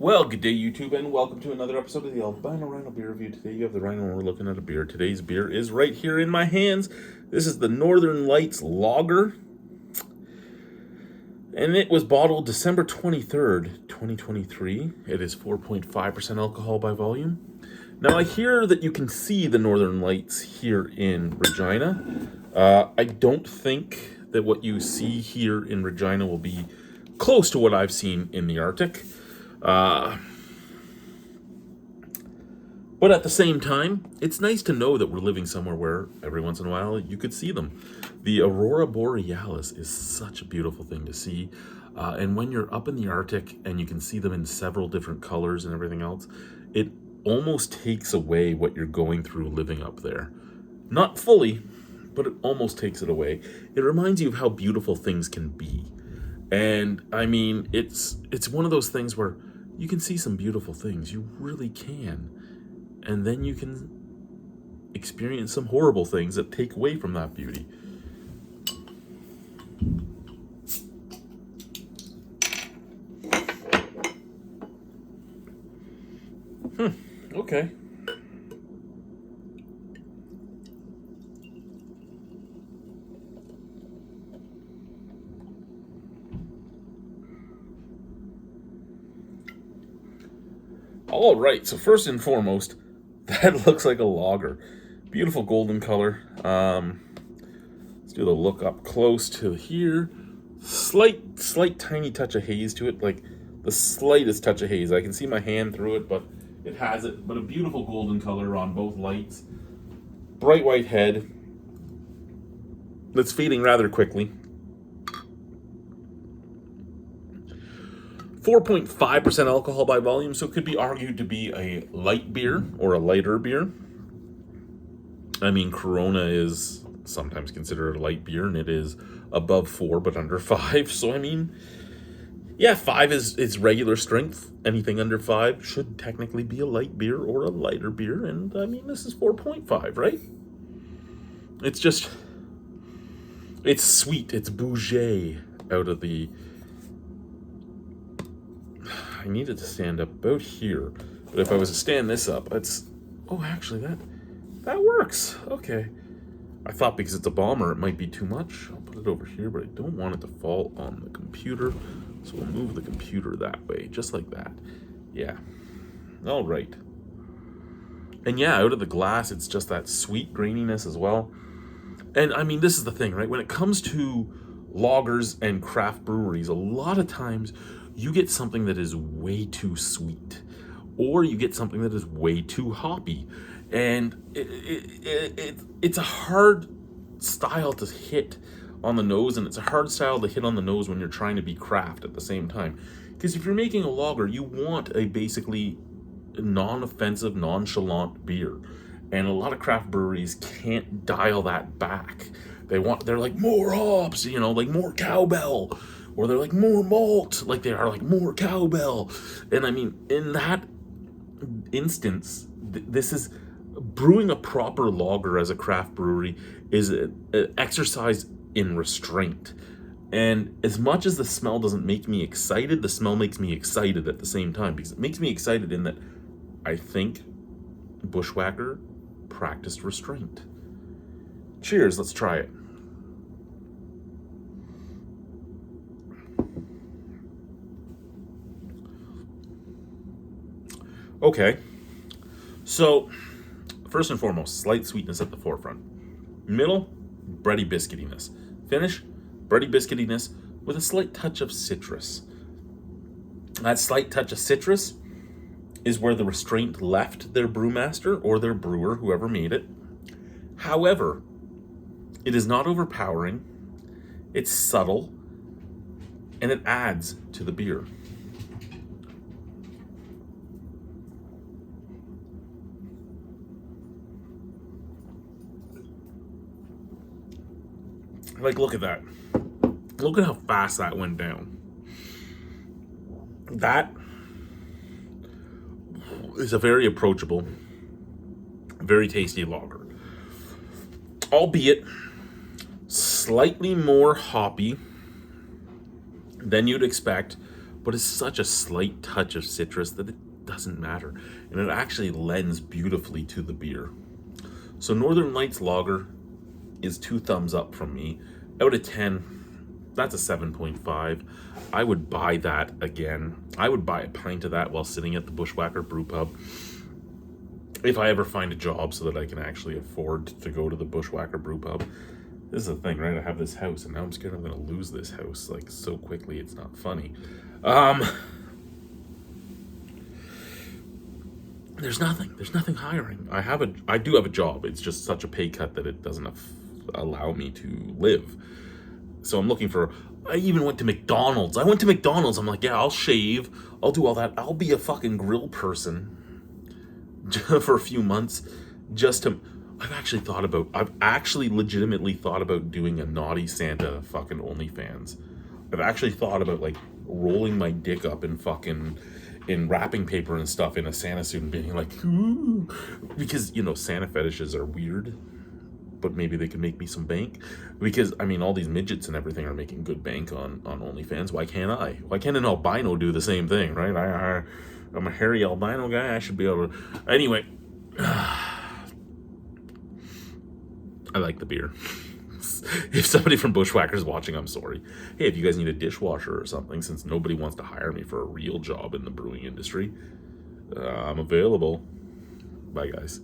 Well, good day, YouTube, and welcome to another episode of the Albino Rhino Beer Review. Today you have the Rhino, and we're looking at a beer. Today's beer is right here in my hands. This is the Northern Lights Lager, and it was bottled December 23rd, 2023. It is 4.5% alcohol by volume. Now, I hear that you can see the Northern Lights here in Regina. I don't think that what you see here in Regina will be close to what I've seen in the Arctic. But at the same time, it's nice to know that we're living somewhere where every once in a while you could see them. The Aurora Borealis is such a beautiful thing to see. And when you're up in the Arctic and you can see them in several different colors and everything else, it almost takes away what you're going through living up there. Not fully, but it almost takes it away. It reminds you of how beautiful things can be. And I mean, it's one of those things where you can see some beautiful things. You really can. And then you can experience some horrible things that take away from that beauty. Okay. All right, so first and foremost, that looks like a lager. Beautiful golden color. Let's do the look up close to here. Slight tiny touch of haze to it, like the slightest touch of haze. I can see my hand through it, but it has it. But a beautiful golden color on both lights. Bright white head. That's fading rather quickly. 4.5% alcohol by volume, so it could be argued to be a light beer or a lighter beer. I mean, Corona is sometimes considered a light beer, and it is above 4 but under 5. So I mean, yeah, 5 is regular strength. Anything under 5 should technically be a light beer or a lighter beer, and I mean, this is 4.5, right? It's just, it's sweet, it's bougie out of the... I needed to stand up about here, but if I was to stand this up, it's... Oh, actually, that works. Okay. I thought because it's a bomber, it might be too much. I'll put it over here, but I don't want it to fall on the computer, so we'll move the computer that way, just like that. Yeah. All right. And yeah, out of the glass, it's just that sweet graininess as well. And I mean, this is the thing, right? When it comes to lagers and craft breweries, a lot of times you get something that is way too sweet, or you get something that is way too hoppy, and it's a hard style to hit on the nose, and it's a hard style to hit on the nose when you're trying to be craft at the same time. Because if you're making a lager, you want a basically non-offensive, nonchalant beer, and a lot of craft breweries can't dial that back. They're like more hops, like more cowbell. Or they're like more malt, like they are like more cowbell. And I mean, in that instance, this is brewing a proper lager as a craft brewery is an exercise in restraint. And as much as the smell doesn't make me excited, the smell makes me excited at the same time, because it makes me excited in that I think Bushwacker practiced restraint. Cheers, let's try it. Okay, so first and foremost, slight sweetness at the forefront. Middle, bready biscuitiness. Finish, bready biscuitiness with a slight touch of citrus. That slight touch of citrus is where the restraint left their brewmaster or their brewer, whoever made it. However, it is not overpowering, it's subtle, and it adds to the beer. Like, look at that. Look at how fast that went down. That is a very approachable, very tasty lager. Albeit slightly more hoppy than you'd expect but it's such a slight touch of citrus that it doesn't matter. And it actually lends beautifully to the beer. So Northern Lights Lager is 2 thumbs up from me. Out of 10, that's a 7.5. I would buy that again. I would buy a pint of that while sitting at the Bushwacker Brew Pub. If I ever find a job so that I can actually afford to go to the Bushwacker Brew Pub. This is the thing, right? I have this house, and now I'm scared I'm going to lose this house, like, so quickly, it's not funny. There's nothing hiring. I do have a job. It's just such a pay cut that it doesn't allow me to live. So I'm looking for, I even went to McDonald's. I'm like, yeah, I'll shave. I'll do all that. I'll be a fucking grill person for a few months just to, I've actually legitimately thought about doing a Naughty Santa fucking OnlyFans. I've actually thought about like rolling my dick up in fucking, in wrapping paper and stuff in a Santa suit and being like, ooh, because, you know, Santa fetishes are weird, but maybe they can make me some bank. Because, I mean, all these midgets and everything are making good bank on OnlyFans. Why can't I? Why can't an albino do the same thing, right? I'm a hairy albino guy. I should be able to. Anyway, I like the beer. If somebody from Bushwacker's watching, I'm sorry. Hey, if you guys need a dishwasher or something, since nobody wants to hire me for a real job in the brewing industry, I'm available. Bye, guys.